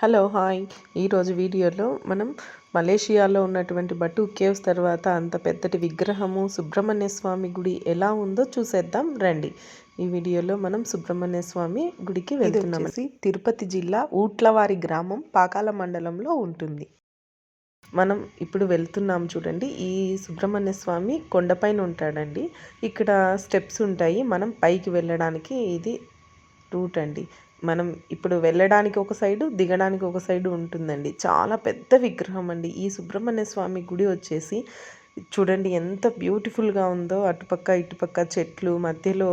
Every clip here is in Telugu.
Hello hi. ఈరోజు వీడియోలో మనం మలేషియాలో ఉన్నటువంటి బటు కేవ్స్ తర్వాత అంత పెద్దటి విగ్రహము సుబ్రహ్మణ్య స్వామి గుడి ఎలా ఉందో చూసేద్దాం రండి. ఈ వీడియోలో మనం సుబ్రహ్మణ్య స్వామి గుడికి వెళ్తున్నాం. తిరుపతి జిల్లా ఊట్లవారి గ్రామం పాకాల మండలంలో ఉంటుంది. మనం ఇప్పుడు వెళ్తున్నాం చూడండి. ఈ సుబ్రహ్మణ్య స్వామి కొండపైన ఉంటాడండి. ఇక్కడ స్టెప్స్ ఉంటాయి. మనం పైకి వెళ్ళడానికి ఇది రూట్ అండి. మనం ఇప్పుడు వెళ్ళడానికి ఒక సైడు, దిగడానికి ఒక సైడు ఉంటుందండి. చాలా పెద్ద విగ్రహం అండి. ఈ సుబ్రహ్మణ్య స్వామి గుడి వచ్చేసి చూడండి ఎంత బ్యూటిఫుల్గా ఉందో. అటుపక్క ఇటుపక్క చెట్లు, మధ్యలో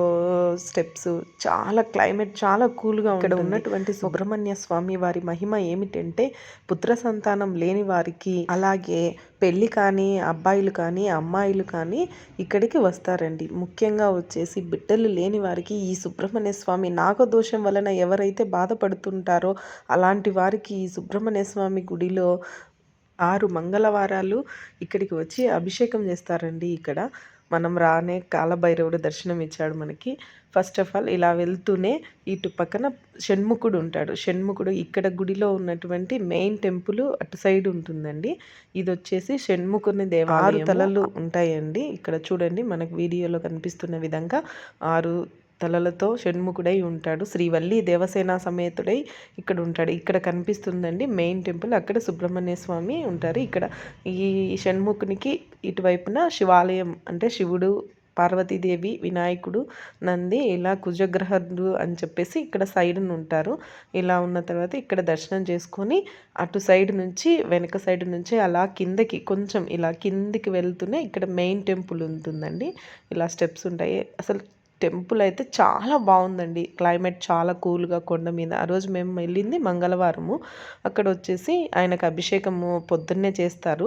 స్టెప్స్, చాలా క్లైమేట్ చాలా కూల్గా ఇక్కడ ఉన్నటువంటి సుబ్రహ్మణ్య స్వామి వారి మహిమ ఏమిటంటే పుత్ర సంతానం లేని వారికి, అలాగే పెళ్ళి కానీ అబ్బాయిలు కానీ అమ్మాయిలు కానీ ఇక్కడికి వస్తారండి. ముఖ్యంగా వచ్చేసి బిడ్డలు లేని వారికి ఈ సుబ్రహ్మణ్య స్వామి నాగదోషం వలన ఎవరైతే బాధపడుతుంటారో అలాంటి వారికి ఈ సుబ్రహ్మణ్య స్వామి గుడిలో 6 మంగళవారాలు ఇక్కడికి వచ్చి అభిషేకం చేస్తారండి. ఇక్కడ మనం రానే కాలభైరవుడు దర్శనం ఇచ్చాడు మనకి. ఫస్ట్ ఆఫ్ ఆల్ ఇలా వెళ్తూనే ఇటు పక్కన షణ్ముఖుడు ఉంటాడు. షణ్ముఖుడు ఇక్కడ గుడిలో ఉన్నటువంటి మెయిన్ టెంపుల్ అటు సైడ్ ఉంటుందండి. ఇది వచ్చేసి షణ్ముఖుని దేవాలయం. 6 తలలు ఉంటాయండి. ఇక్కడ చూడండి మనకు వీడియోలో కనిపిస్తున్న విధంగా 6 తలలతో షణ్ముఖుడై ఉంటాడు. శ్రీవల్లి దేవసేన సమేతుడై ఇక్కడ ఉంటాడు. ఇక్కడ కనిపిస్తుందండి మెయిన్ టెంపుల్. అక్కడ సుబ్రహ్మణ్య స్వామి ఉంటారు. ఇక్కడ ఈ షణ్ముఖునికి ఇటువైపున శివాలయం అంటే శివుడు, పార్వతీదేవి, వినాయకుడు, నంది ఇలా కుజగ్రహుడు అని చెప్పేసి ఇక్కడ సైడ్ను ఉంటారు. ఇలా ఉన్న తర్వాత ఇక్కడ దర్శనం చేసుకొని అటు సైడ్ నుంచి వెనక సైడ్ నుంచి అలా కిందకి కొంచెం ఇలా కిందికి వెళ్తూనే ఇక్కడ మెయిన్ టెంపుల్ ఉంటుందండి. ఇలా స్టెప్స్ ఉంటాయి. అసలు టెంపుల్ అయితే చాలా బాగుందండి. క్లైమేట్ చాలా కూల్గా కొండ మీద. ఆ రోజు మేము వెళ్ళింది మంగళవారము. అక్కడ వచ్చేసి ఆయనకు అభిషేకము పొద్దున్నే చేస్తారు.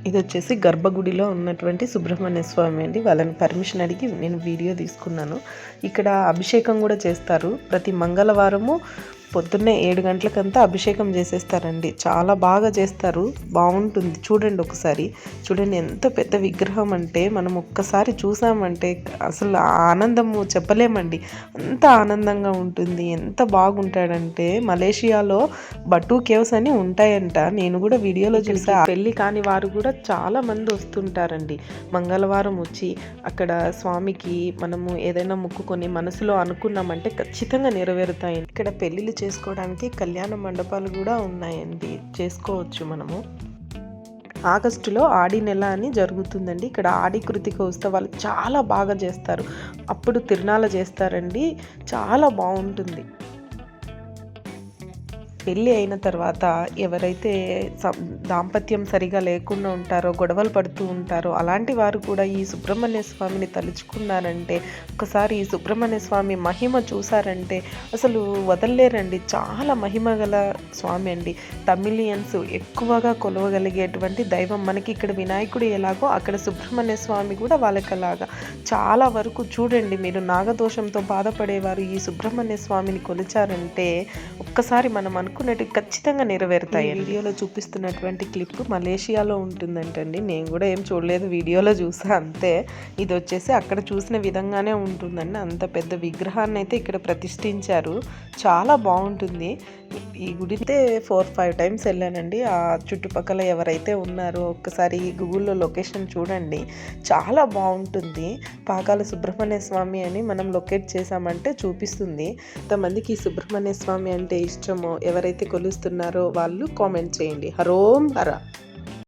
ఇది వచ్చేసి గర్భగుడిలో ఉన్నటువంటి సుబ్రహ్మణ్య స్వామి అండి. వాళ్ళని పర్మిషన్ అడిగి నేను వీడియో తీసుకున్నాను. ఇక్కడ అభిషేకం కూడా చేస్తారు. ప్రతి మంగళవారము పొద్దున్నే 7 గంటలకంతా అభిషేకం చేసేస్తారండి. చాలా బాగా చేస్తారు. బాగుంటుంది. చూడండి ఒకసారి. చూడండి ఎంత పెద్ద విగ్రహం అంటే మనం ఒక్కసారి చూసామంటే అసలు ఆనందము చెప్పలేమండి. అంత ఆనందంగా ఉంటుంది. ఎంత బాగుంటాడంటే మలేషియాలో బటు కేవ్స్ అని ఉంటాయంట. నేను కూడా వీడియోలో చూసా. పెళ్ళి కాని వారు కూడా చాలా మంది వస్తుంటారండి. మంగళవారం వచ్చి అక్కడ స్వామికి మనము ఏదైనా ముక్కుకొని మనసులో అనుకున్నామంటే ఖచ్చితంగా నెరవేరుతాయి. ఇక్కడ పెళ్ళిళ్ళు చేసుకోవడానికి కళ్యాణ మండపాలు కూడా ఉన్నాయండి. చేసుకోవచ్చు మనము. ఆగస్టులో ఆడి నెల అని జరుగుతుందండి. ఇక్కడ ఆడి కృతిక ఉత్సవాలు చాలా బాగా చేస్తారు. అప్పుడు తిరునాళ్ళ చేస్తారండి. చాలా బాగుంటుంది. పెళ్ళి అయిన తర్వాత ఎవరైతే దాంపత్యం సరిగా లేకుండా ఉంటారో, గొడవలు పడుతూ ఉంటారో అలాంటి వారు కూడా ఈ సుబ్రహ్మణ్య స్వామిని తలుచుకున్నారంటే, ఒకసారి ఈ సుబ్రహ్మణ్య స్వామి మహిమ చూసారంటే అసలు వదలలేరండి. చాలా మహిమ గల స్వామి అండి. తమిళియన్స్ ఎక్కువగా కొలవగలిగేటువంటి దైవం. మనకి ఇక్కడ వినాయకుడు ఎలాగో అక్కడ సుబ్రహ్మణ్య స్వామి కూడా వాళ్ళకలాగా. చాలా వరకు చూడండి మీరు నాగదోషంతో బాధపడేవారు ఈ సుబ్రహ్మణ్య స్వామిని కొలిచారంటే ఒక్కసారి మనం అనుకున్నట్టు ఖచ్చితంగా నెరవేరుతాయి. వీడియోలో చూపిస్తున్నటువంటి క్లిప్ మలేషియాలో ఉంటుందంటండి. నేను కూడా ఏం చూడలేదు, వీడియోలో చూసా అంతే. ఇది వచ్చేసి అక్కడ చూసిన విధంగానే ఉంటుందండి. అంత పెద్ద విగ్రహాన్ని అయితే ఇక్కడ ప్రతిష్ఠించారు. చాలా బాగుంటుంది. ఈ గుడి అయితే 4-5 టైమ్స్ వెళ్ళానండి. ఆ చుట్టుపక్కల ఎవరైతే ఉన్నారో ఒక్కసారి గూగుల్లో లొకేషన్ చూడండి. చాలా బాగుంటుంది. పాకాల సుబ్రహ్మణ్య స్వామి అని మనం లొకేట్ చేసామంటే చూపిస్తుంది. ఎంతమందికి ఈ సుబ్రహ్మణ్య స్వామి అంటే ఇష్టమో ఎవరైతే కొలుస్తున్నారో వాళ్ళు కామెంట్ చేయండి. హరోం హర.